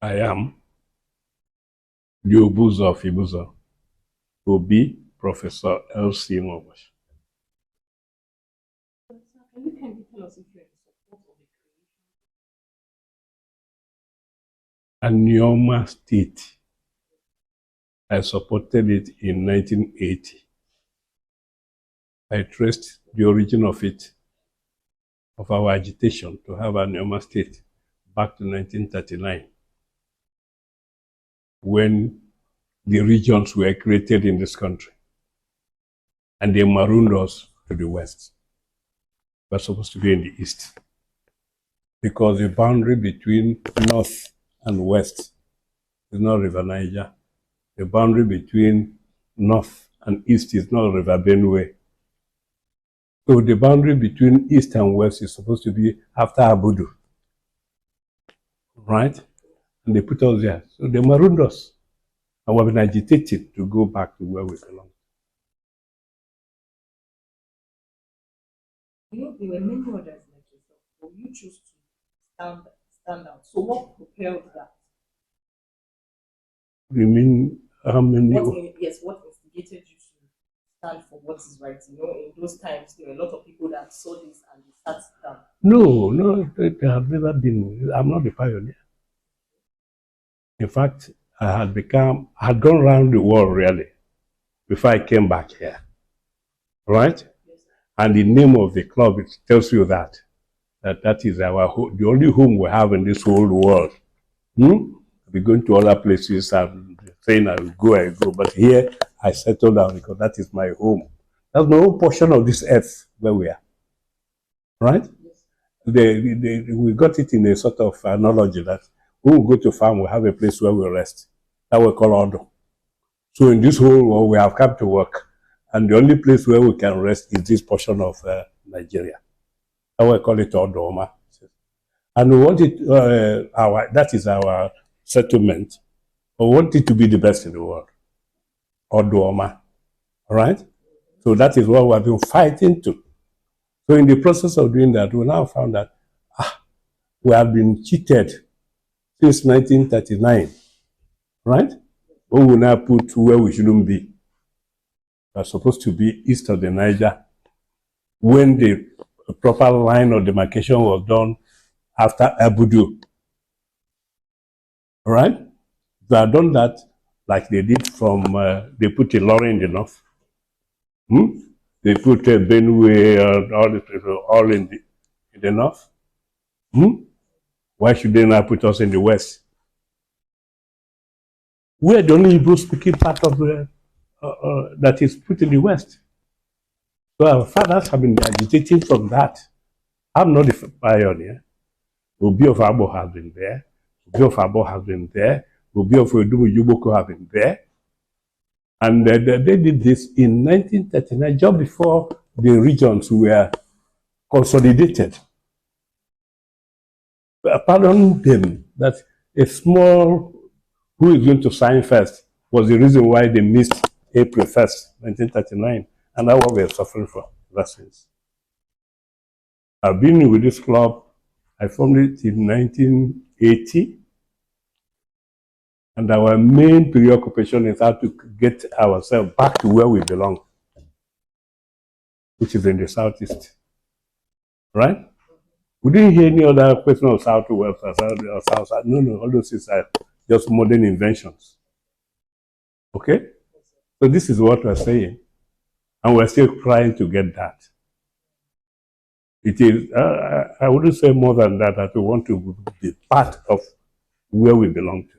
I am the Obuzor of Ibusa, to be Professor L.C. Nwaoboshi. Can you kindly tell us if you're in support of the creation? Anioma State. I supported it in 1980. I traced the origin of it, of our agitation to have Anioma State, back to 1939, when the regions were created in this country, and they marooned us to the west. We're supposed to be in the east, because the boundary between north and west is not River Niger. The boundary between north and east is not River Benue. So the boundary between east and west is supposed to be after Abudu, right? And they put us there. So they marooned us. And we've been agitated to go back to where we belong. You know, there were many others like yourself, but you choose to stand out. So what propelled that? You mean how many? What instigated you to stand for what is right? You know, in those times, there were a lot of people that saw this and they sat down. No, it has never been. I'm not a pioneer. In fact, I had gone around the world really before I came back here, right? Yes, and the name of the club, it tells you that is our the only home we have in this whole world. We're going to other places and saying I go, but here I settle down because that is my home. That's my own portion of this earth where we are, right? yes. We got it in a sort of analogy that when we go to farm, we have a place where we rest. That we call Odo. So in this whole world, we have come to work. And the only place where we can rest is this portion of Nigeria. That we call it Odoma. And we want it, that is our settlement. We want it to be the best in the world. Odoma. Right? So that is what we have been fighting to. So in the process of doing that, we now found that we have been cheated since 1939. Right? When we now put where we shouldn't be. We are supposed to be east of the Niger. When the proper line of demarcation was done after Abudu. All right? They have done that like they did from, they put a lorry in the north. They put a Benue, all the people, all in the north. Why should they not put us in the west? We're the only Igbo speaking part of the, that is put in the west. So our fathers have been agitating from that. I'm not the pioneer. Obi of Abo has been there. Obi of Abo has been there. Obi of Odumu Yuboko have been there. And they did this in 1939, just before the regions were consolidated. Pardon them that a small who is going to sign first was the reason why they missed April 1st, 1939. And that's what we are suffering from ever since. I've been with this club. I formed it in 1980. And our main preoccupation is how to get ourselves back to where we belong, which is in the southeast. Right? We didn't hear any other question of southwest or south. No, all those things are just modern inventions. Okay? So this is what we're saying. And we're still trying to get that. It is, I wouldn't say more than that we want to be part of where we belong to.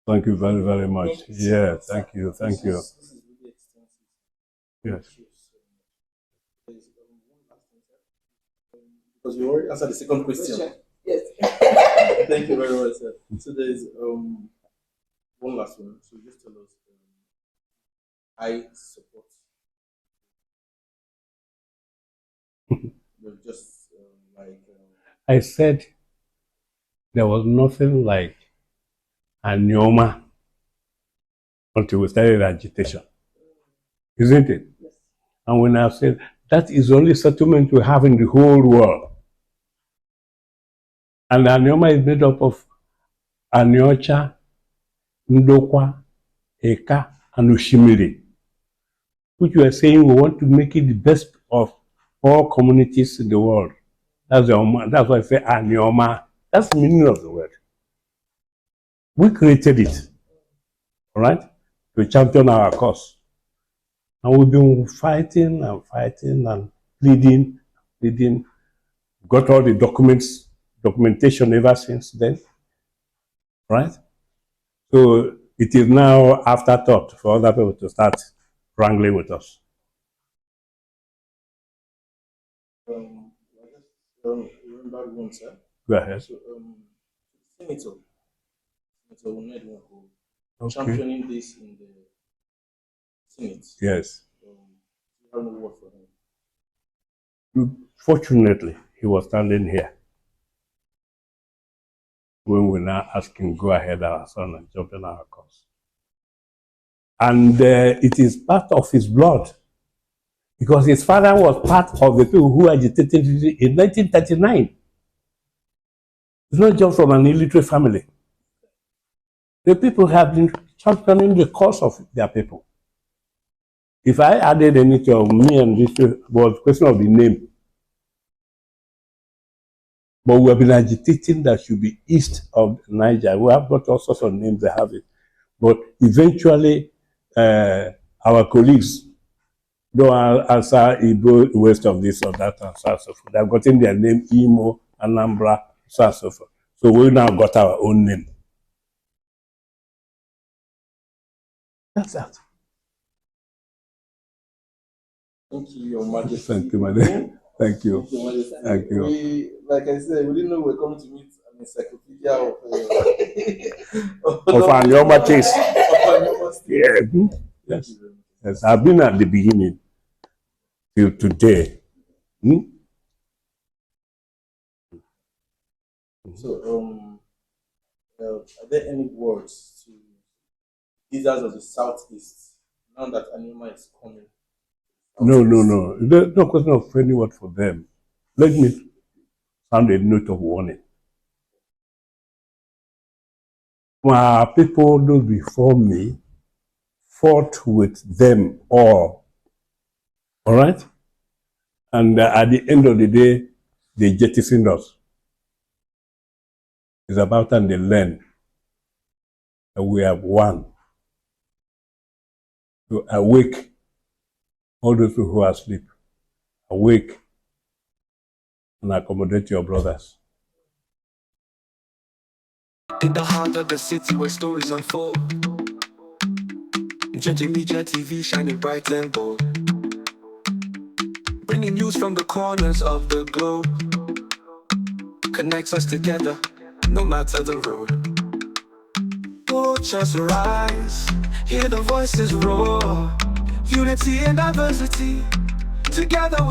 Thank you very, very much. Yeah, thank you. Yes. Because you already answered the second question. Yes. Thank you very much, sir. So there's one last one. So just tell us, I support. Just like. I said there was nothing like Anioma until we started agitation. Isn't it? Yes. And when I said that is the only settlement we have in the whole world. And Anioma is made up of Aniocha, Ndokwa, Eka, and Ushimiri, which we are saying we want to make it the best of all communities in the world. That's why I say Anioma. That's the meaning of the word. We created it, all right, to champion our cause. And we've been fighting and pleading, got all the documentation ever since then, right? So it is now afterthought for other people to start wrangling with us. Remember one, sir. Go ahead. So, Senator Nwaoboshi, Okay. championing this in the Senate. Yes. You have no word for him. Fortunately, he was standing here when we now asked him go ahead our son and jump in our cause. And it is part of his blood, because his father was part of the people who agitated in 1939. It's not just from an illiterate family. The people have been championing the cause of their people. If I added anything of me and this was a question of the name. But we have been agitating that should be east of Niger. We have got all sorts of names, they have it. But eventually, our colleagues don't answer Igbo west of this or that and so on. So they have gotten their name Imo, Anambra, so on and so forth. So we now got our own name. That's that. Thank you, Your Majesty. Thank you, madam. Thank you. Thank you, Majesty. Thank you. We, like I said, we didn't know we were coming to meet an encyclopedia Of Anioma case. Yeah. Yeah. Yes. Yes. I've been at the beginning till today. So, are there any words to leaders of the Southeast now that Anioma is coming? No. There's no question of any word for them. Let me sound a note of warning. My people, those before me, fought with them all right? And at the end of the day, they jettisoned us. It's about time they learn that we have won. To awake all those who are asleep. Awake and accommodate your brothers. In the heart of the city where stories unfold, Gentle Media TV shining bright and bold, bringing news from the corners of the globe, connects us together, no matter the road. Oh, just rise, hear the voices roar, unity and diversity, together we